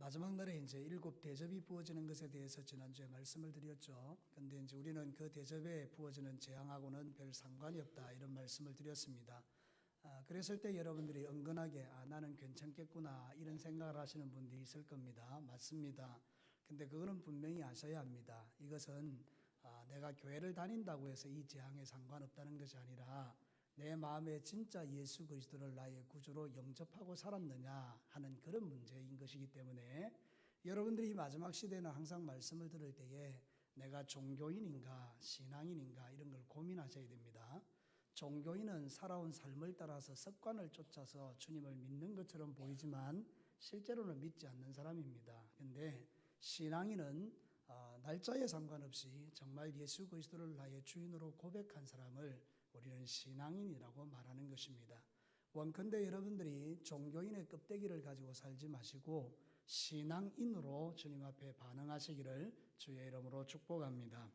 마지막 날에 이제 7 대접이 부어지는 것에 대해서 지난주에 말씀을 드렸죠. 근데 이제 우리는 그 대접에 부어지는 재앙하고는 별 상관이 없다 이런 말씀을 드렸습니다. 그랬을 때 여러분들이 은근하게 나는 괜찮겠구나 이런 생각을 하시는 분들이 있을 겁니다. 맞습니다. 근데 그거는 분명히 아셔야 합니다. 이것은 내가 교회를 다닌다고 해서 이 재앙에 상관없다는 것이 아니라 내 마음에 진짜 예수 그리스도를 나의 구주로 영접하고 살았느냐 하는 그런 문제인 것이기 때문에 여러분들이 이 마지막 시대는 항상 말씀을 들을 때에 내가 종교인인가 신앙인인가 이런 걸 고민하셔야 됩니다. 종교인은 살아온 삶을 따라서 습관을 쫓아서 주님을 믿는 것처럼 보이지만 실제로는 믿지 않는 사람입니다. 그런데 신앙인은 날짜에 상관없이 정말 예수 그리스도를 나의 주인으로 고백한 사람을 우리는 신앙인이라고 말하는 것입니다. 원컨대 여러분들이 종교인의 껍데기를 가지고 살지 마시고 신앙인으로 주님 앞에 반응하시기를 주의 이름으로 축복합니다.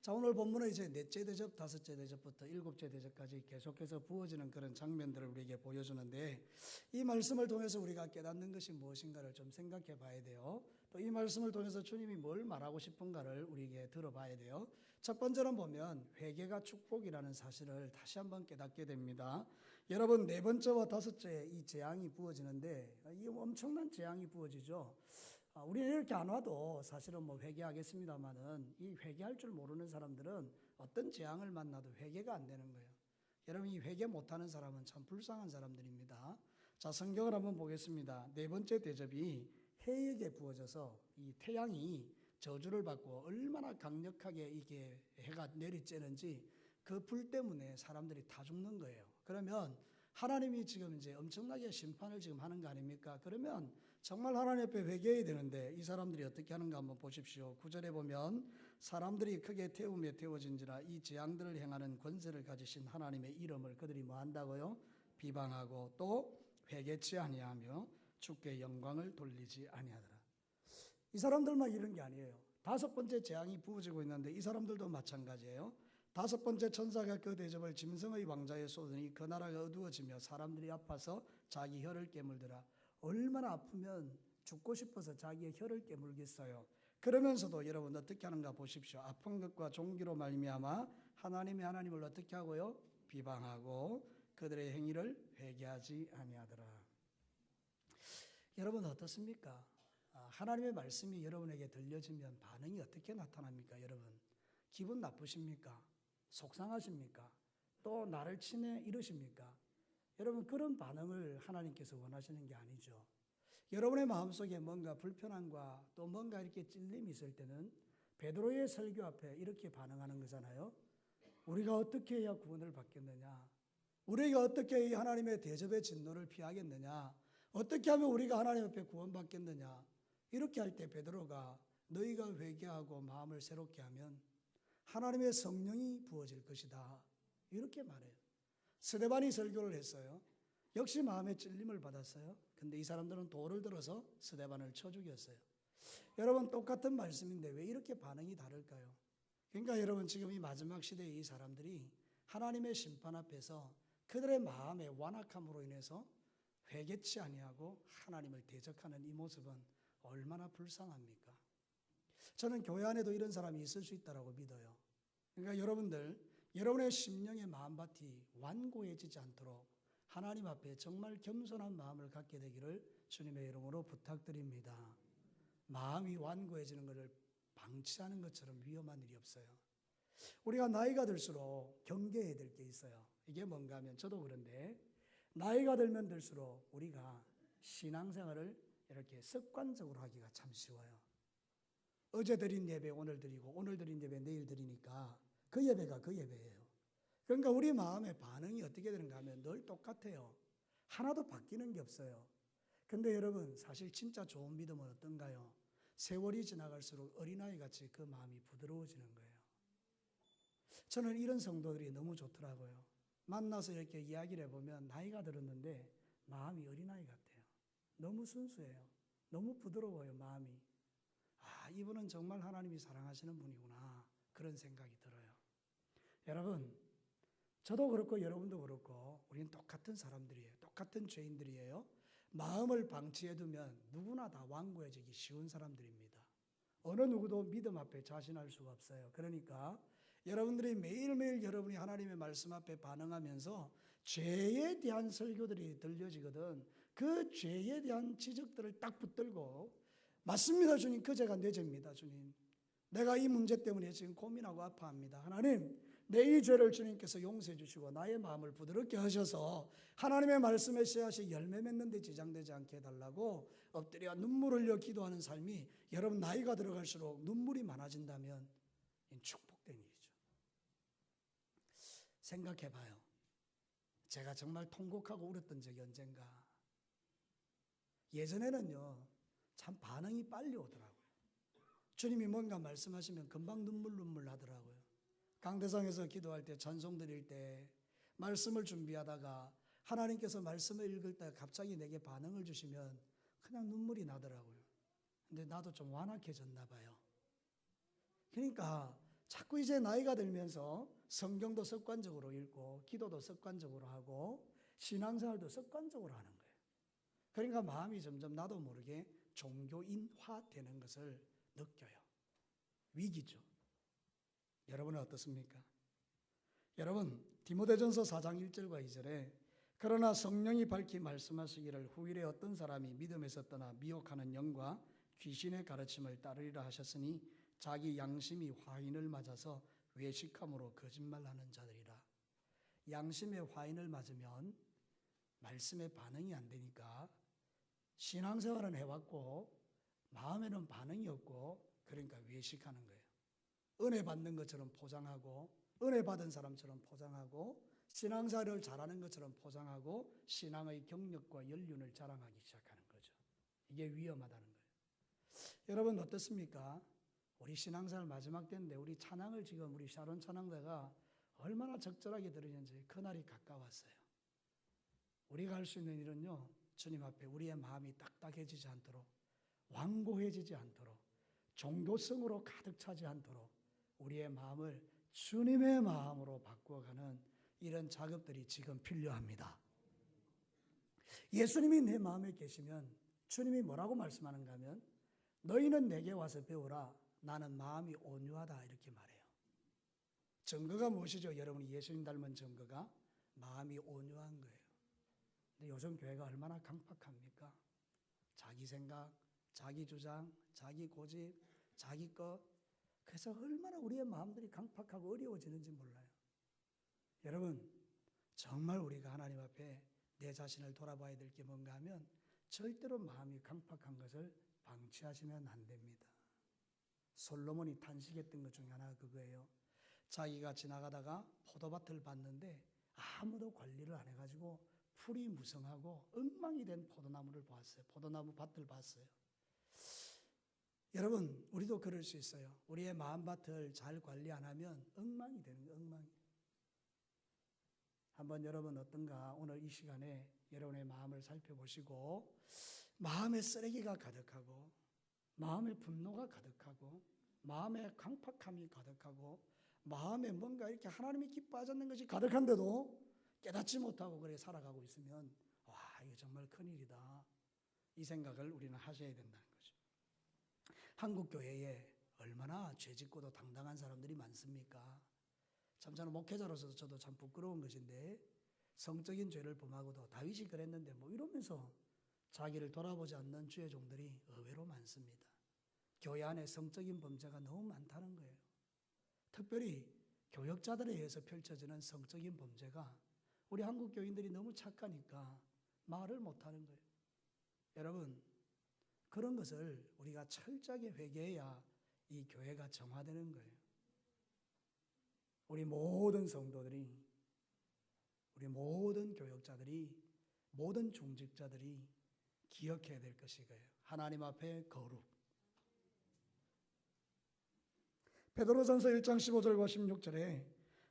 자, 오늘 본문은 이제 4째 대접, 5째 대접부터 7째 대접까지 계속해서 부어지는 그런 장면들을 우리에게 보여주는데 이 말씀을 통해서 우리가 깨닫는 것이 무엇인가를 좀 생각해 봐야 돼요. 또 이 말씀을 통해서 주님이 뭘 말하고 싶은가를 우리에게 들어봐야 돼요. 첫 번째는 보면 회개가 축복이라는 사실을 다시 한번 깨닫게 됩니다. 여러분 4번째와 5째 이 재앙이 부어지는데 이 엄청난 재앙이 부어지죠. 우리는 이렇게 안 와도 사실은 뭐 회개하겠습니다만은 이 회개할 줄 모르는 사람들은 어떤 재앙을 만나도 회개가 안 되는 거예요. 여러분 이 회개 못하는 사람은 참 불쌍한 사람들입니다. 자, 성경을 한번 보겠습니다. 4번째 대접이 해에게 부어져서 이 태양이 저주를 받고 얼마나 강력하게 이게 해가 내리쬐는지 그 불 때문에 사람들이 다 죽는 거예요. 그러면 하나님이 지금 이제 엄청나게 심판을 지금 하는 거 아닙니까? 그러면 정말 하나님 앞에 회개해야 되는데 이 사람들이 어떻게 하는가 한번 보십시오. 9절에 보면 사람들이 크게 태우며 태워진지라 이 재앙들을 행하는 권세를 가지신 하나님의 이름을 그들이 뭐 한다고요? 비방하고 또 회개치 아니하며 주께 영광을 돌리지 아니하더라. 이 사람들만 이런 게 아니에요. 5번째 재앙이 부어지고 있는데 이 사람들도 마찬가지예요. 5번째 천사가 그 대접을 짐승의 왕자에 쏟으니 그 나라가 어두워지며 사람들이 아파서 자기 혀를 깨물더라. 얼마나 아프면 죽고 싶어서 자기의 혀를 깨물겠어요. 그러면서도 여러분 어떻게 하는가 보십시오. 아픈 것과 종기로 말미암아 하나님을 어떻게 하고요? 비방하고 그들의 행위를 회개하지 아니하더라. 여러분 어떻습니까? 하나님의 말씀이 여러분에게 들려지면 반응이 어떻게 나타납니까? 여러분 기분 나쁘십니까? 속상하십니까? 또 나를 치네 이러십니까? 여러분 그런 반응을 하나님께서 원하시는 게 아니죠. 여러분의 마음속에 뭔가 불편함과 또 뭔가 이렇게 찔림이 있을 때는 베드로의 설교 앞에 이렇게 반응하는 거잖아요. 우리가 어떻게 해야 구원을 받겠느냐? 우리가 어떻게 해야 하나님의 대접의 진노를 피하겠느냐? 어떻게 하면 우리가 하나님 앞에 구원받겠느냐? 이렇게 할 때 베드로가 너희가 회개하고 마음을 새롭게 하면 하나님의 성령이 부어질 것이다. 이렇게 말해요. 스데반이 설교를 했어요. 역시 마음에 찔림을 받았어요. 근데 이 사람들은 돌을 들어서 스데반을 쳐 죽였어요. 여러분 똑같은 말씀인데 왜 이렇게 반응이 다를까요? 그러니까 여러분 지금 이 마지막 시대의 이 사람들이 하나님의 심판 앞에서 그들의 마음의 완악함으로 인해서 회개치 아니하고 하나님을 대적하는 이 모습은 얼마나 불쌍합니까? 저는 교회 안에도 이런 사람이 있을 수 있다고 믿어요. 그러니까 여러분의 심령의 마음밭이 완고해지지 않도록 하나님 앞에 정말 겸손한 마음을 갖게 되기를 주님의 이름으로 부탁드립니다. 마음이 완고해지는 것을 방치하는 것처럼 위험한 일이 없어요. 우리가 나이가 들수록 경계해야 될 게 있어요. 이게 뭔가 하면 저도 그런데 나이가 들면 들수록 우리가 신앙생활을 이렇게 습관적으로 하기가 참 쉬워요. 어제 드린 예배 오늘 드리고 오늘 드린 예배 내일 드리니까 그 예배가 그 예배예요. 그러니까 우리 마음의 반응이 어떻게 되는가 하면 늘 똑같아요. 하나도 바뀌는 게 없어요. 근데 여러분 사실 진짜 좋은 믿음은 어떤가요? 세월이 지나갈수록 어린아이같이 그 마음이 부드러워지는 거예요. 저는 이런 성도들이 너무 좋더라고요. 만나서 이렇게 이야기를 해보면 나이가 들었는데 마음이 어린아이 같아요. 너무 순수해요. 너무 부드러워요, 마음이. 이분은 정말 하나님이 사랑하시는 분이구나. 그런 생각이 들어요. 여러분, 저도 그렇고 여러분도 그렇고 우리는 똑같은 사람들이에요. 똑같은 죄인들이에요. 마음을 방치해두면 누구나 다 완고해지기 쉬운 사람들입니다. 어느 누구도 믿음 앞에 자신할 수가 없어요. 그러니까 여러분들이 매일매일 여러분이 하나님의 말씀 앞에 반응하면서 죄에 대한 설교들이 들려지거든. 그 죄에 대한 지적들을 딱 붙들고, 맞습니다 주님, 그 죄가 내 죄입니다 주님, 내가 이 문제 때문에 지금 고민하고 아파합니다. 하나님, 내 이 죄를 주님께서 용서해 주시고 나의 마음을 부드럽게 하셔서 하나님의 말씀의 씨앗이 열매 맺는 데 지장되지 않게 해달라고 엎드려 눈물 흘려 기도하는 삶이, 여러분 나이가 들어갈수록 눈물이 많아진다면 축복된 일이죠. 생각해봐요. 제가 정말 통곡하고 울었던 적이 언젠가. 예전에는요, 참 반응이 빨리 오더라고요. 주님이 뭔가 말씀하시면 금방 눈물 하더라고요. 강대상에서 기도할 때, 찬송 드릴 때, 말씀을 준비하다가 하나님께서 말씀을 읽을 때 갑자기 내게 반응을 주시면 그냥 눈물이 나더라고요. 근데 나도 좀 완악해졌나 봐요. 그러니까 자꾸 이제 나이가 들면서 성경도 습관적으로 읽고 기도도 습관적으로 하고 신앙생활도 습관적으로 하는 거예요. 그러니까 마음이 점점 나도 모르게 종교인화되는 것을 느껴요. 위기죠. 여러분은 어떻습니까? 여러분, 디모데전서 4장 1절과 2절에 그러나 성령이 밝히 말씀하시기를 후일에 어떤 사람이 믿음에서 떠나 미혹하는 영과 귀신의 가르침을 따르리라 하셨으니 자기 양심이 화인을 맞아서 외식함으로 거짓말하는 자들이라. 양심의 화인을 맞으면 말씀에 반응이 안 되니까 신앙생활은 해왔고 마음에는 반응이 없고, 그러니까 외식하는 거예요. 은혜 받는 것처럼 포장하고, 은혜 받은 사람처럼 포장하고, 신앙생활을 잘하는 것처럼 포장하고 신앙의 경력과 연륜을 자랑하기 시작하는 거죠. 이게 위험하다는 거예요. 여러분 어떻습니까? 우리 신앙생활 마지막 때인데 우리 찬양을 지금 우리 샤론 찬양대가 얼마나 적절하게 들으는지 그날이 가까웠어요. 우리가 할 수 있는 일은요, 주님 앞에 우리의 마음이 딱딱해지지 않도록, 완고해지지 않도록, 종교성으로 가득 차지 않도록 우리의 마음을 주님의 마음으로 바꾸어가는 이런 작업들이 지금 필요합니다. 예수님이 내 마음에 계시면 주님이 뭐라고 말씀하는가 하면 너희는 내게 와서 배우라, 나는 마음이 온유하다, 이렇게 말해요. 증거가 무엇이죠? 여러분이 예수님 닮은 증거가 마음이 온유한 거예요. 근데 요즘 교회가 얼마나 강팍합니까? 자기 생각, 자기 주장, 자기 고집, 자기 것. 그래서 얼마나 우리의 마음들이 강팍하고 어려워지는지 몰라요. 여러분, 정말 우리가 하나님 앞에 내 자신을 돌아봐야 될 게 뭔가 하면 절대로 마음이 강팍한 것을 방치하시면 안 됩니다. 솔로몬이 탄식했던 것 중에 하나가 그거예요. 자기가 지나가다가 포도밭을 봤는데 아무도 관리를 안 해가지고 풀이 무성하고 엉망이 된 포도나무를 봤어요. 포도나무 밭을 봤어요. 여러분, 우리도 그럴 수 있어요. 우리의 마음밭을 잘 관리 안 하면 엉망이 되는 거예요. 엉망이. 한번 여러분 어떤가 오늘 이 시간에 여러분의 마음을 살펴보시고, 마음에 쓰레기가 가득하고 마음에 분노가 가득하고 마음에 강팍함이 가득하고 마음에 뭔가 이렇게 하나님이 기뻐하지 않는 것이 가득한데도 깨닫지 못하고 그렇게 살아가고 있으면, 와, 이거 정말 큰일이다, 이 생각을 우리는 하셔야 된다는 거죠. 한국 교회에 얼마나 죄짓고도 당당한 사람들이 많습니까? 참 저는 목회자로서 저도 참 부끄러운 것인데, 성적인 죄를 범하고도 다윗이 그랬는데 뭐 이러면서 자기를 돌아보지 않는 주의 종들이 의외로 많습니다. 교회 안에 성적인 범죄가 너무 많다는 거예요. 특별히 교역자들에 의해서 펼쳐지는 성적인 범죄가 우리 한국 교인들이 너무 착하니까 말을 못하는 거예요. 여러분, 그런 것을 우리가 철저하게 회개해야 이 교회가 정화되는 거예요. 우리 모든 성도들이, 우리 모든 교역자들이, 모든 중직자들이 기억해야 될 것이 이거예요. 하나님 앞에 거룩. 베드로전서 1장 15절과 16절에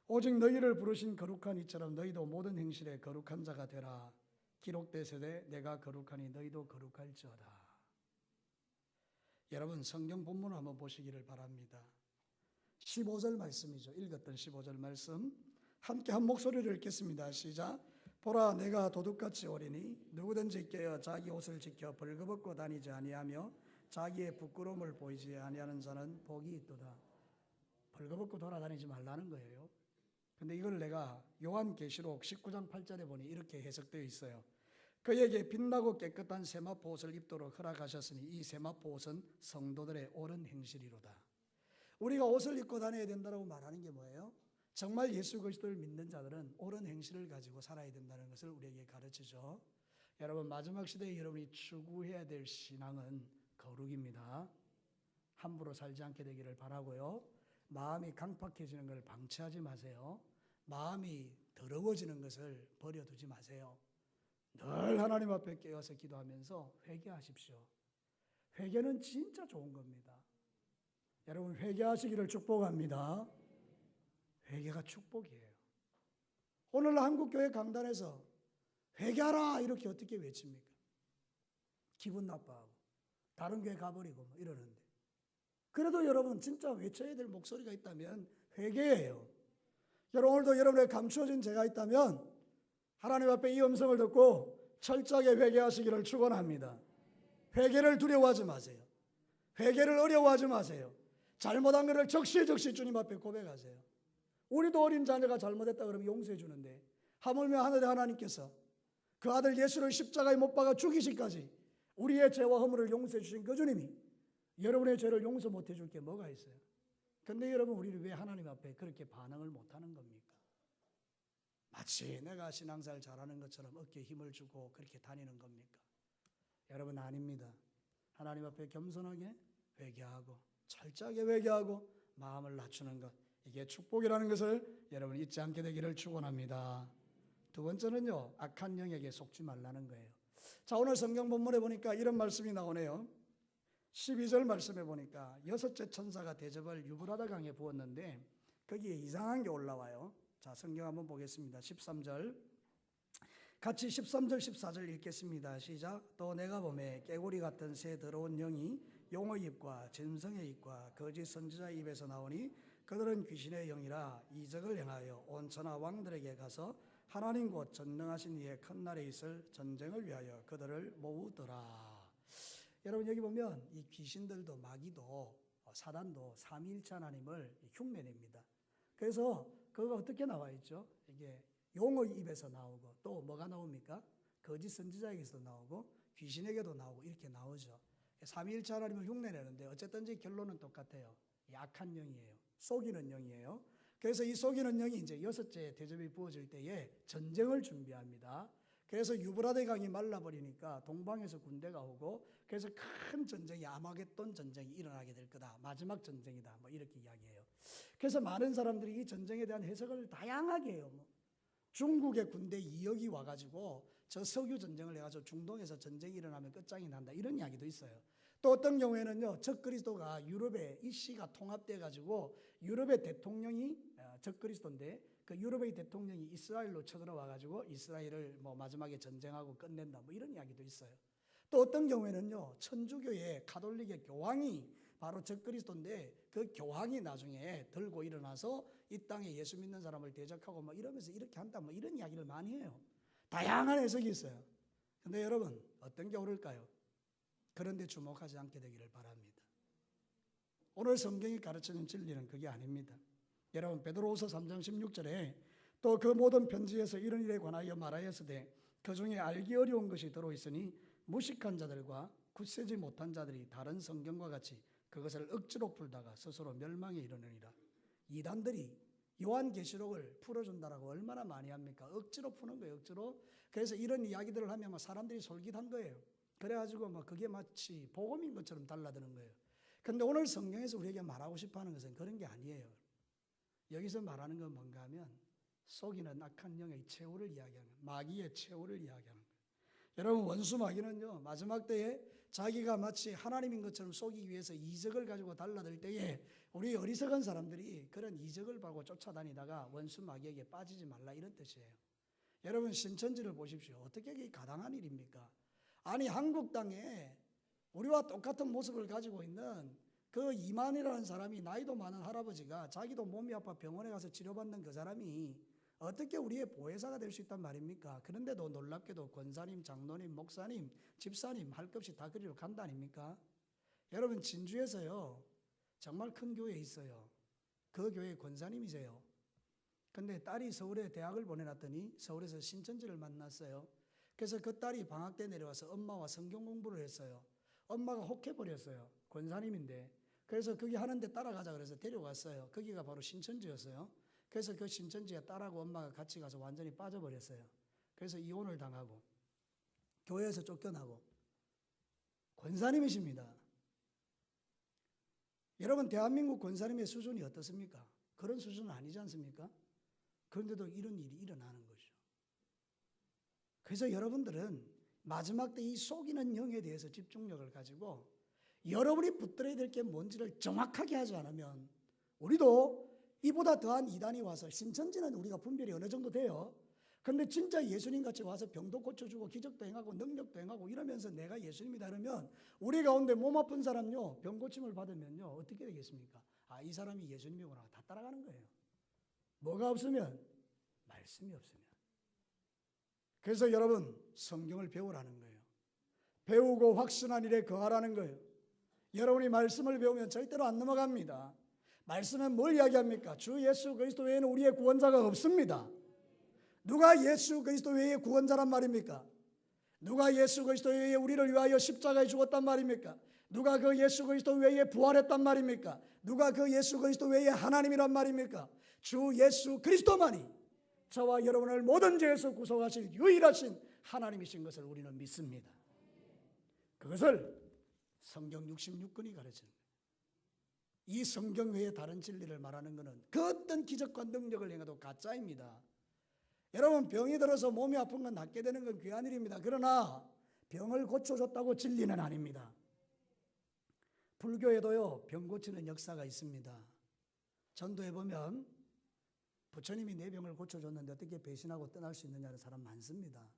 오직 너희를 부르신 거룩한 이처럼 너희도 모든 행실에 거룩한 자가 되라. 기록되시되 내가 거룩하니 너희도 거룩할지어다. 여러분, 성경 본문을 한번 보시기를 바랍니다. 15절 말씀이죠. 읽었던 15절 말씀 함께 한 목소리를 읽겠습니다. 시작. 보라, 내가 도둑같이 오리니 누구든지 깨어 자기 옷을 지켜 벌거벗고 다니지 아니하며 자기의 부끄러움을 보이지 아니하는 자는 복이 있도다. 벌거벗고 돌아다니지 말라는 거예요. 근데 이걸 내가 요한계시록 19장 8절에 보니 이렇게 해석되어 있어요. 그에게 빛나고 깨끗한 세마포 옷을 입도록 허락하셨으니 이 세마포 옷은 성도들의 옳은 행실이로다. 우리가 옷을 입고 다녀야 된다고 말하는 게 뭐예요? 정말 예수 그리스도를 믿는 자들은 옳은 행실을 가지고 살아야 된다는 것을 우리에게 가르치죠. 여러분, 마지막 시대에 여러분이 추구해야 될 신앙은 거룩입니다. 함부로 살지 않게 되기를 바라고요. 마음이 강팍해지는 걸 방치하지 마세요. 마음이 더러워지는 것을 버려두지 마세요. 늘 하나님 앞에 깨어서 기도하면서 회개하십시오. 회개는 진짜 좋은 겁니다. 여러분, 회개하시기를 축복합니다. 회개가 축복이에요. 오늘 한국교회 강단에서 회개하라 이렇게 어떻게 외칩니까? 기분 나빠하고 다른 교회 가버리고 뭐 이러는데, 그래도 여러분 진짜 외쳐야 될 목소리가 있다면 회개예요. 여러분, 오늘도 여러분에게 감추어진 죄가 있다면 하나님 앞에 이 음성을 듣고 철저하게 회개하시기를 축원합니다. 회개를 두려워하지 마세요. 회개를 어려워하지 마세요. 잘못한 것을 적시적시 주님 앞에 고백하세요. 우리도 어린 자녀가 잘못했다 그러면 용서해 주는데, 하물며 하늘의 하나님께서 그 아들 예수를 십자가에 못 박아 죽이시기까지 우리의 죄와 허물을 용서해 주신 그 주님이 여러분의 죄를 용서 못 해줄 게 뭐가 있어요? 근데 여러분, 우리는 왜 하나님 앞에 그렇게 반응을 못하는 겁니까? 마치 내가 신앙생활 잘하는 것처럼 어깨에 힘을 주고 그렇게 다니는 겁니까? 여러분, 아닙니다. 하나님 앞에 겸손하게 회개하고 철저하게 회개하고 마음을 낮추는 것, 이게 축복이라는 것을 여러분 잊지 않게 되기를 축원합니다. 두 번째는요, 악한 영에게 속지 말라는 거예요. 자, 오늘 성경 본문에 보니까 이런 말씀이 나오네요. 12절 말씀에 보니까 여섯째 천사가 대접을 유브라다 강에 부었는데 거기에 이상한 게 올라와요. 자, 성경 한번 보겠습니다. 13절 같이 13절 14절 읽겠습니다. 시작. 또 내가 보매 깨구리 같은 새 더러운 영이 용의 입과 짐승의 입과 거짓 선지자의 입에서 나오니 그들은 귀신의 영이라 이적을 행하여 온 천하 왕들에게 가서 하나님 곧 전능하신 이의 큰 날에 있을 전쟁을 위하여 그들을 모으더라. 여러분, 여기 보면 이 귀신들도 마귀도 사단도 삼위일체 하나님을 흉내냅니다. 그래서 그거 어떻게 나와 있죠? 이게 용의 입에서 나오고 또 뭐가 나옵니까? 거짓 선지자에게서 나오고 귀신에게도 나오고 이렇게 나오죠. 삼위일체 하나님을 흉내내는데 어쨌든지 결론은 똑같아요. 악한 영이에요. 속이는 영이에요. 그래서 이 속이는 영이 이제 여섯째 대접이 부어질 때에 전쟁을 준비합니다. 그래서 유브라데 강이 말라버리니까 동방에서 군대가 오고, 그래서 큰 전쟁이 아마겟돈 전쟁이 일어나게 될 거다. 마지막 전쟁이다. 뭐 이렇게 이야기해요. 그래서 많은 사람들이 이 전쟁에 대한 해석을 다양하게 해요. 뭐 중국의 군대 2억이 와가지고 저 석유 전쟁을 해가지고 중동에서 전쟁이 일어나면 끝장이 난다, 이런 이야기도 있어요. 또 어떤 경우에는요, 적그리스도가 유럽에 이 씨가 통합돼가지고 유럽의 대통령이 적그리스도인데 그 유럽의 대통령이 이스라엘로 쳐들어와가지고 이스라엘을 뭐 마지막에 전쟁하고 끝낸다, 뭐 이런 이야기도 있어요. 또 어떤 경우에는요, 천주교의 가톨릭의 교황이 바로 적그리스도인데 그 교황이 나중에 들고 일어나서 이 땅에 예수 믿는 사람을 대적하고 뭐 이러면서 이렇게 한다, 뭐 이런 이야기를 많이 해요. 다양한 해석이 있어요. 근데 여러분, 어떤 게 옳을까요? 그런데 주목하지 않게 되기를 바랍니다. 오늘 성경이 가르치는 진리는 그게 아닙니다. 여러분, 베드로후서 3장 16절에 또 그 모든 편지에서 이런 일에 관하여 말하였으되 그 중에 알기 어려운 것이 들어있으니 무식한 자들과 굳세지 못한 자들이 다른 성경과 같이 그것을 억지로 풀다가 스스로 멸망에 이르느니라. 이단들이 요한계시록을 풀어준다라고 얼마나 많이 합니까? 억지로 푸는 거예요, 억지로. 그래서 이런 이야기들을 하면 사람들이 솔깃한 거예요. 그래가지고 그게 마치 복음인 것처럼 달라드는 거예요. 근데 오늘 성경에서 우리에게 말하고 싶어 하는 것은 그런 게 아니에요. 여기서 말하는 건 뭔가 하면 속이는 악한 영의 최후를 이야기하는 거예요. 마귀의 최후를 이야기하는 거예요. 여러분, 원수 마귀는요, 마지막 때에 자기가 마치 하나님인 것처럼 속이기 위해서 이적을 가지고 달라들 때에 우리 어리석은 사람들이 그런 이적을 보고 쫓아다니다가 원수 마귀에게 빠지지 말라, 이런 뜻이에요. 여러분, 신천지를 보십시오. 어떻게 이게 가당한 일입니까? 아니, 한국 땅에 우리와 똑같은 모습을 가지고 있는 그 이만이라는 사람이, 나이도 많은 할아버지가 자기도 몸이 아파 병원에 가서 치료받는 그 사람이 어떻게 우리의 보혜사가 될 수 있단 말입니까? 그런데도 놀랍게도 권사님, 장로님, 목사님, 집사님 할 것 없이 다 그리로 간다 아닙니까? 여러분 진주에서요 정말 큰 교회에 있어요. 그 교회 권사님이세요. 근데 딸이 서울에 대학을 보내놨더니 서울에서 신천지를 만났어요. 그래서 그 딸이 방학 때 내려와서 엄마와 성경 공부를 했어요. 엄마가 혹해버렸어요. 권사님인데. 그래서 거기 하는데 따라가자 그래서 데려갔어요. 거기가 바로 신천지였어요. 그래서 그 신천지에 딸하고 엄마가 같이 가서 완전히 빠져버렸어요. 그래서 이혼을 당하고 교회에서 쫓겨나고 권사님이십니다. 여러분 대한민국 권사님의 수준이 어떻습니까? 그런 수준은 아니지 않습니까? 그런데도 이런 일이 일어나는 거죠. 그래서 여러분들은 마지막 때 이 속이는 영에 대해서 집중력을 가지고 여러분이 붙들어야 될 게 뭔지를 정확하게 하지 않으면 우리도 이보다 더한 이단이 와서 신천지는 우리가 분별이 어느 정도 돼요. 그런데 진짜 예수님같이 와서 병도 고쳐주고 기적도 행하고 능력도 행하고 이러면서 내가 예수님이다 그러면 우리 가운데 몸 아픈 사람요 병 고침을 받으면요 어떻게 되겠습니까? 아, 이 사람이 예수님이구나 다 따라가는 거예요. 뭐가 없으면? 말씀이 없으면. 그래서 여러분 성경을 배우라는 거예요. 배우고 확신한 일에 거하라는 거예요. 여러분이 말씀을 배우면 절대로 안 넘어갑니다. 말씀은 뭘 이야기합니까? 주 예수 그리스도 외에는 우리의 구원자가 없습니다. 누가 예수 그리스도 외의 구원자란 말입니까? 누가 예수 그리스도 외에 우리를 위하여 십자가에 죽었단 말입니까? 누가 그 예수 그리스도 외에 부활했단 말입니까? 누가 그 예수 그리스도 외에 하나님이란 말입니까? 주 예수 그리스도만이 저와 여러분을 모든 죄에서 구속하실 유일하신 하나님이신 것을 우리는 믿습니다. 그것을 성경 66권이 가르치는 거예요. 이 성경 외에 다른 진리를 말하는 것은 그 어떤 기적과 능력을 행해도 가짜입니다. 여러분 병이 들어서 몸이 아픈 건 낫게 되는 건 귀한 일입니다. 그러나 병을 고쳐줬다고 진리는 아닙니다. 불교에도요 병 고치는 역사가 있습니다. 전도에 보면 부처님이 내 병을 고쳐줬는데 어떻게 배신하고 떠날 수 있느냐는 사람 많습니다.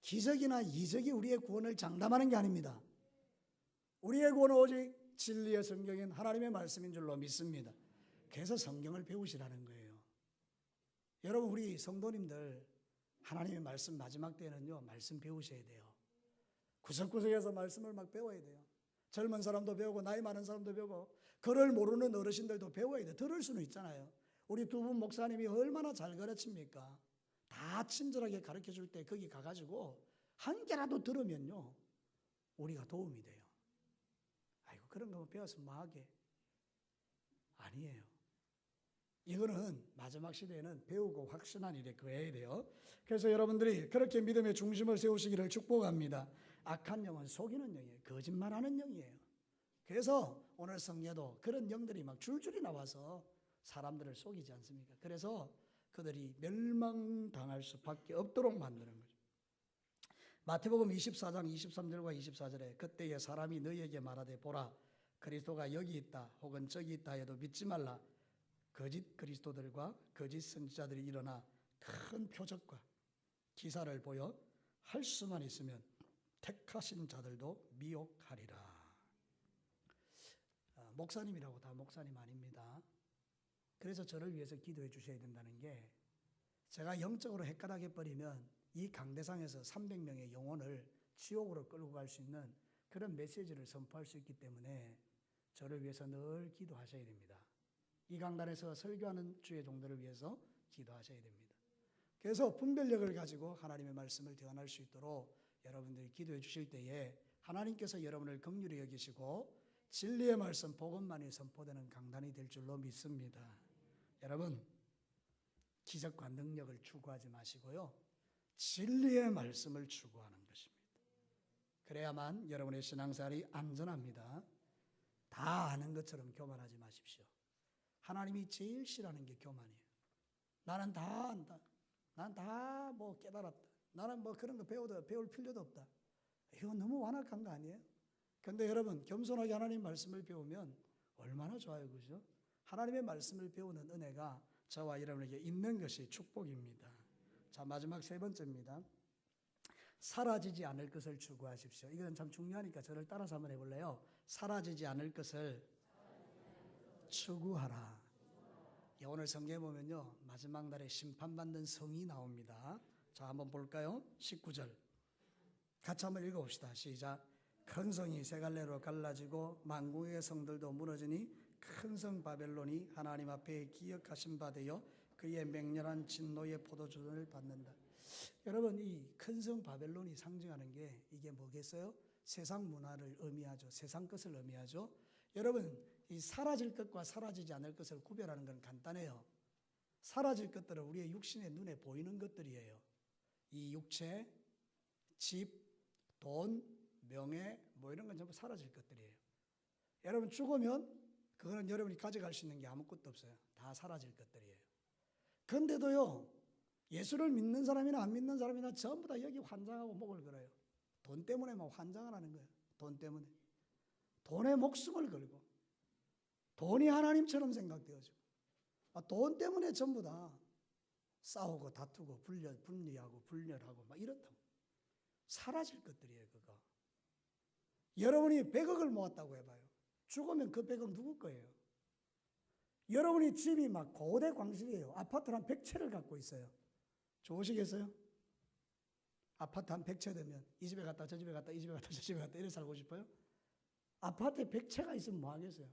기적이나 이적이 우리의 구원을 장담하는 게 아닙니다. 우리의 구원은 오직 진리의 성경인 하나님의 말씀인 줄로 믿습니다. 그래서 성경을 배우시라는 거예요. 여러분 우리 성도님들 하나님의 말씀 마지막 때는요 말씀 배우셔야 돼요. 구석구석에서 말씀을 막 배워야 돼요. 젊은 사람도 배우고 나이 많은 사람도 배우고 글을 모르는 어르신들도 배워야 돼요. 들을 수는 있잖아요. 우리 두 분 목사님이 얼마나 잘 가르칩니까? 다 친절하게 가르쳐줄 때 거기 가가지고 한 개라도 들으면요 우리가 도움이 돼요. 아이고 그런 거 배워서 뭐하게? 아니에요. 이거는 마지막 시대에는 배우고 확신한 일에 거해야 돼요. 그래서 여러분들이 그렇게 믿음의 중심을 세우시기를 축복합니다. 악한 영은 속이는 영이에요. 거짓말하는 영이에요. 그래서 오늘 성례도 그런 영들이 막 줄줄이 나와서 사람들을 속이지 않습니까? 그래서 그들이 멸망당할 수밖에 없도록 만드는 거죠. 마태복음 24장 23절과 24절에 그때에 사람이 너희에게 말하되 보라 그리스도가 여기 있다 혹은 저기 있다 해도 믿지 말라. 거짓 그리스도들과 거짓 선지자들이 일어나 큰 표적과 기사를 보여 할 수만 있으면 택하신 자들도 미혹하리라. 목사님이라고 다 목사님 아닙니다. 그래서 저를 위해서 기도해 주셔야 된다는 게 제가 영적으로 헷갈하게 버리면 이 강대상에서 300명의 영혼을 지옥으로 끌고 갈 수 있는 그런 메시지를 선포할 수 있기 때문에 저를 위해서 늘 기도하셔야 됩니다. 이 강단에서 설교하는 주의 종들을 위해서 기도하셔야 됩니다. 그래서 분별력을 가지고 하나님의 말씀을 대언할 수 있도록 여러분들이 기도해 주실 때에 하나님께서 여러분을 긍휼히 여기시고 진리의 말씀 복음만이 선포되는 강단이 될 줄로 믿습니다. 여러분 기적과 능력을 추구하지 마시고요. 진리의 말씀을 추구하는 것입니다. 그래야만 여러분의 신앙생활이 안전합니다. 다 아는 것처럼 교만하지 마십시오. 하나님이 제일 싫어하는 게 교만이에요. 나는 다 안다. 난 다 뭐 깨달았다. 나는 뭐 그런 거 배울 필요도 없다. 이거 너무 완악한 거 아니에요? 그런데 여러분 겸손하게 하나님 말씀을 배우면 얼마나 좋아요, 그죠? 하나님의 말씀을 배우는 은혜가 저와 여러분에게 있는 것이 축복입니다. 자, 마지막 세 번째입니다. 사라지지 않을 것을 추구하십시오. 이건 참 중요하니까 저를 따라서 한번 해볼래요? 사라지지 않을 것을 추구하라. 오늘 성경에 보면요, 마지막 날에 심판받는 성이 나옵니다. 자, 한번 볼까요? 19절 같이 한번 읽어봅시다. 시작. 큰 성이 세 갈래로 갈라지고 만국의 성들도 무너지니 큰 성 바벨론이 하나님 앞에 기억하신 바 되어 그의 맹렬한 진노의 포도주를 받는다. 여러분, 이 큰 성 바벨론이 상징하는 게 이게 뭐겠어요? 세상 문화를 의미하죠. 세상 것을 의미하죠. 여러분, 이 사라질 것과 사라지지 않을 것을 구별하는 건 간단해요. 사라질 것들은 우리의 육신의 눈에 보이는 것들이에요. 이 육체, 집, 돈, 명예 뭐 이런 건 전부 사라질 것들이에요. 여러분 죽으면 그거는 여러분이 가져갈 수 있는 게 아무것도 없어요. 다 사라질 것들이에요. 그런데도요, 예수를 믿는 사람이나 안 믿는 사람이나 전부 다 여기 환장하고 목을 걸어요. 돈 때문에 막 환장을 하는 거예요. 돈 때문에. 돈에 목숨을 걸고 돈이 하나님처럼 생각되어지고 돈 때문에 전부 다 싸우고 다투고 분리하고 분열하고 막 이렇다고. 사라질 것들이에요. 그거. 여러분이 100억을 모았다고 해봐요. 죽으면 그 100억 누구 거예요? 여러분이 집이 막 고대 광실이에요. 아파트를 한 100채를 갖고 있어요. 좋으시겠어요? 아파트 한 100채 되면 이 집에 갔다 저 집에 갔다 이 집에 갔다 저 집에 갔다 이래 살고 싶어요? 아파트에 100채가 있으면 뭐 하겠어요?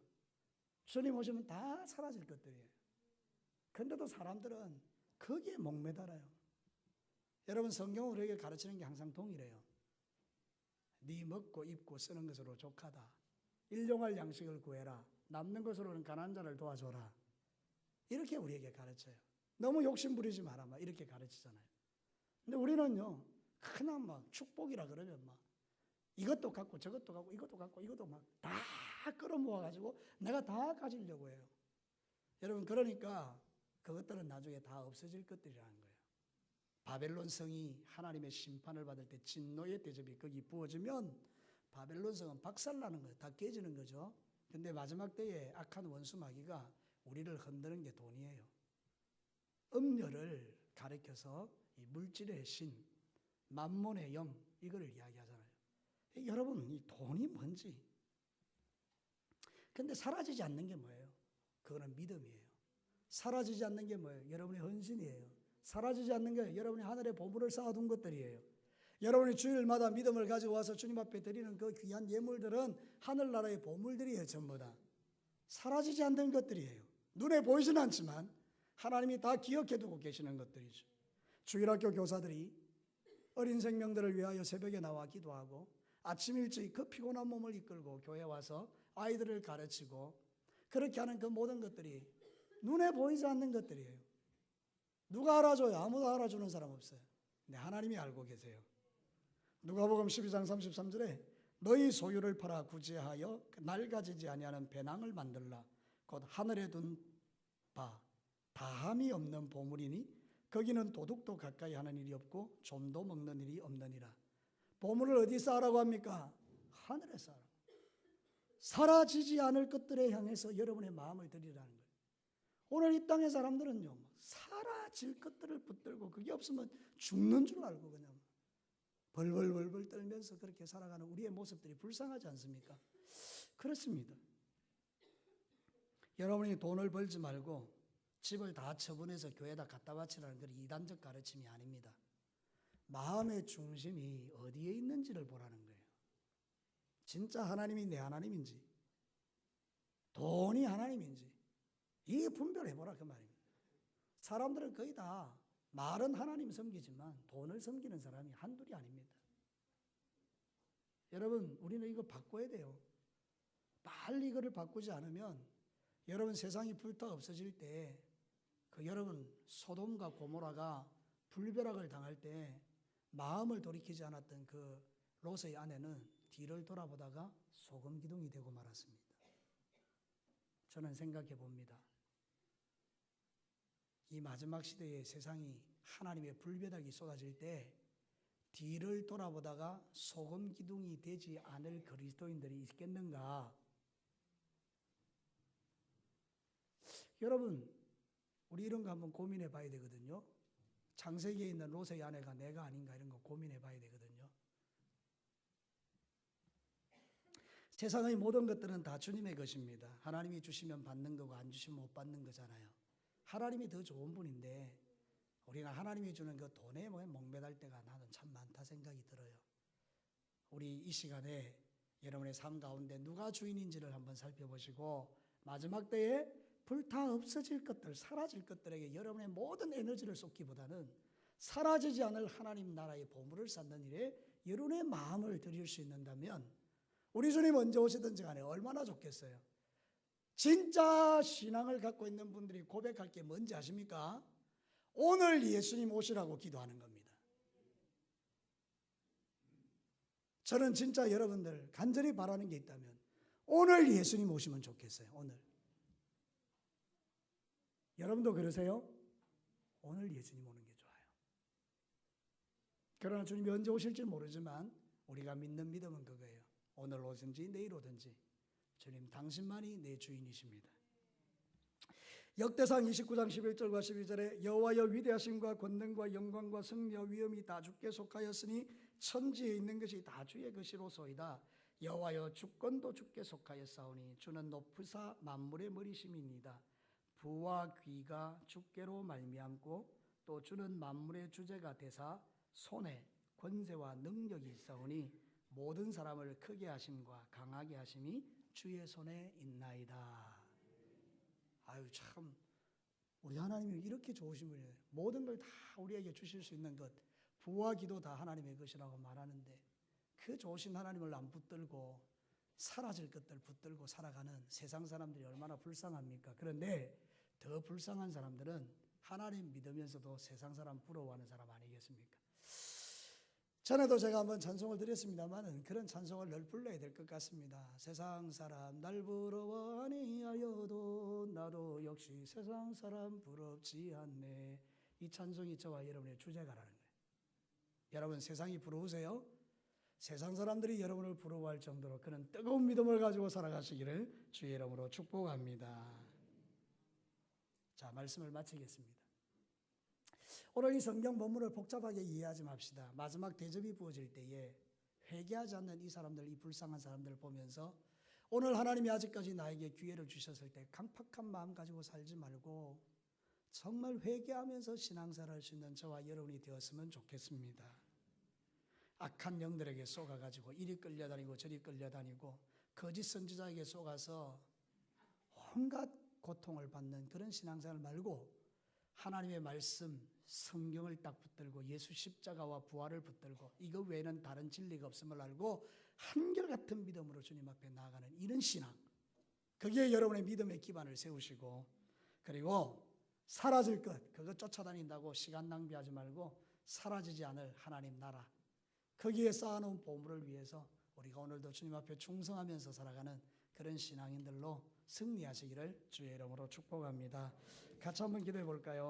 주님 오시면 다 사라질 것들이에요. 그런데도 사람들은 거기에 목매달아요. 여러분, 성경은 우리에게 가르치는 게 항상 동일해요. 네 먹고 입고 쓰는 것으로 족하다. 일용할 양식을 구해라. 남는 것으로는 가난한 자를 도와줘라. 이렇게 우리에게 가르쳐요. 너무 욕심 부리지 마라. 막 이렇게 가르치잖아요. 근데 우리는요, 그냥 막 축복이라 그러면 막 이것도 갖고 저것도 갖고 이것도 갖고 이것도 막 다 끌어모아가지고 내가 다 가지려고 해요. 여러분, 그러니까 그것들은 나중에 다 없어질 것들이라는 거예요. 바벨론 성이 하나님의 심판을 받을 때 진노의 대접이 거기 부어지면 바벨론 성은 박살나는 거예요. 다 깨지는 거죠. 근데 마지막 때에 악한 원수 마귀가 우리를 흔드는 게 돈이에요. 음료를 가리켜서 이 물질의 신, 만몬의 영, 이걸 이야기하잖아요. 여러분, 이 돈이 뭔지. 근데 사라지지 않는 게 뭐예요? 그거는 믿음이에요. 사라지지 않는 게 뭐예요? 여러분의 헌신이에요. 사라지지 않는 게 여러분이 하늘에 보물을 쌓아둔 것들이에요. 여러분이 주일마다 믿음을 가지고 와서 주님 앞에 드리는 그 귀한 예물들은 하늘나라의 보물들이에요. 전부 다 사라지지 않는 것들이에요. 눈에 보이지는 않지만 하나님이 다 기억해두고 계시는 것들이죠. 주일학교 교사들이 어린 생명들을 위하여 새벽에 나와 기도하고 아침 일찍 그 피곤한 몸을 이끌고 교회에 와서 아이들을 가르치고 그렇게 하는 그 모든 것들이 눈에 보이지 않는 것들이에요. 누가 알아줘요? 아무도 알아주는 사람 없어요. 근데 하나님이 알고 계세요. 누가복음 12장 33절에 너희 소유를 팔아 구제하여 낡아지지 아니하는 배낭을 만들라. 곧 하늘에 둔 바 다함이 없는 보물이니 거기는 도둑도 가까이 하는 일이 없고 좀도 먹는 일이 없느니라. 보물을 어디 쌓으라고 합니까? 하늘에 쌓으라고. 사라지지 않을 것들에 향해서 여러분의 마음을 드리라는 거예요. 오늘 이 땅의 사람들은요, 사라질 것들을 붙들고 그게 없으면 죽는 줄 알고 그냥 벌벌벌벌 떨면서 그렇게 살아가는 우리의 모습들이 불쌍하지 않습니까? 그렇습니다. 여러분이 돈을 벌지 말고 집을 다 처분해서 교회에다 갖다 바치라는 그런 이단적 가르침이 아닙니다. 마음의 중심이 어디에 있는지를 보라는 거예요. 진짜 하나님이 내 하나님인지 돈이 하나님인지 이게 분별해보라 그 말입니다. 사람들은 거의 다 말은 하나님 섬기지만 돈을 섬기는 사람이 한둘이 아닙니다. 여러분, 우리는 이거 바꿔야 돼요. 빨리 이거를 바꾸지 않으면 여러분 세상이 불타 없어질 때 그 여러분 소돔과 고모라가 불벼락을 당할 때 마음을 돌이키지 않았던 그 롯의 아내는 뒤를 돌아보다가 소금 기둥이 되고 말았습니다. 저는 생각해 봅니다. 이 마지막 시대에 세상이 하나님의 불벼락이 쏟아질 때 뒤를 돌아보다가 소금 기둥이 되지 않을 그리스도인들이 있겠는가? 여러분, 우리 이런 거 한번 고민해 봐야 되거든요. 창세기에 있는 롯의 아내가 내가 아닌가 이런 거 고민해 봐야 되거든요. 세상의 모든 것들은 다 주님의 것입니다. 하나님이 주시면 받는 거고 안 주시면 못 받는 거잖아요. 하나님이 더 좋은 분인데 우리는 하나님이 주는 그 돈에 목매달 때가 나는 참 많다 생각이 들어요. 우리 이 시간에 여러분의 삶 가운데 누가 주인인지를 한번 살펴보시고 마지막 때에 불타 없어질 것들, 사라질 것들에게 여러분의 모든 에너지를 쏟기보다는 사라지지 않을 하나님 나라의 보물을 쌓는 일에 여러분의 마음을 들일 수 있는다면 우리 주님 언제 오시든지 간에 얼마나 좋겠어요. 진짜 신앙을 갖고 있는 분들이 고백할 게 뭔지 아십니까? 오늘 예수님 오시라고 기도하는 겁니다. 저는 진짜 여러분들 간절히 바라는 게 있다면 오늘 예수님 오시면 좋겠어요. 오늘. 여러분도 그러세요? 오늘 예수님 오는 게 좋아요. 그러나 주님이 언제 오실지 모르지만 우리가 믿는 믿음은 그거예요. 오늘 오든지 내일 오든지 주님 당신만이 내 주인이십니다. 역대상 29장 11절과 12절에 여호와여 위대하심과 권능과 영광과 승리와 위엄이 다 주께 속하였으니 천지에 있는 것이 다 주의 것이로소이다. 여호와여 주권도 주께 속하였사오니 주는 높으사 만물의 머리심이니이다. 부와 귀가 주께로 말미암고 또 주는 만물의 주제가 되사 손에 권세와 능력이 있사오니 모든 사람을 크게 하심과 강하게 하심이 주의 손에 있나이다. 아유 참 우리 하나님이 이렇게 좋으신 분이에요. 모든 걸 다 우리에게 주실 수 있는 것, 부와 기도 다 하나님의 것이라고 말하는데 그 좋으신 하나님을 안 붙들고 사라질 것들 붙들고 살아가는 세상 사람들이 얼마나 불쌍합니까? 그런데 더 불쌍한 사람들은 하나님 믿으면서도 세상 사람 부러워하는 사람 아니겠습니까? 전에도 제가 한번 찬송을 드렸습니다만 그런 찬송을 늘 불러야 될 것 같습니다. 세상 사람 날 부러워 아니하여도 나도 역시 세상 사람 부럽지 않네. 이 찬송이 저와 여러분의 주제가라는 거예요. 여러분 세상이 부러우세요? 세상 사람들이 여러분을 부러워할 정도로 그런 뜨거운 믿음을 가지고 살아가시기를 주의 이름으로 축복합니다. 자, 말씀을 마치겠습니다. 오늘 이 성경 본문을 복잡하게 이해하지 맙시다. 마지막 대접이 부어질 때에 회개하지 않는 이 사람들, 이 불쌍한 사람들을 보면서 오늘 하나님이 아직까지 나에게 기회를 주셨을 때 강팍한 마음 가지고 살지 말고 정말 회개하면서 신앙생활을 할 수 있는 저와 여러분이 되었으면 좋겠습니다. 악한 영들에게 속아가지고 이리 끌려다니고 저리 끌려다니고 거짓 선지자에게 속아서 온갖 고통을 받는 그런 신앙생활 말고 하나님의 말씀, 성경을 딱 붙들고 예수 십자가와 부활을 붙들고 이거 외에는 다른 진리가 없음을 알고 한결같은 믿음으로 주님 앞에 나아가는 이런 신앙, 거기에 여러분의 믿음의 기반을 세우시고 그리고 사라질 것, 그거 쫓아다닌다고 시간 낭비하지 말고 사라지지 않을 하나님 나라, 거기에 쌓아놓은 보물을 위해서 우리가 오늘도 주님 앞에 충성하면서 살아가는 그런 신앙인들로 승리하시기를 주의 이름으로 축복합니다. 같이 한번 기도해 볼까요?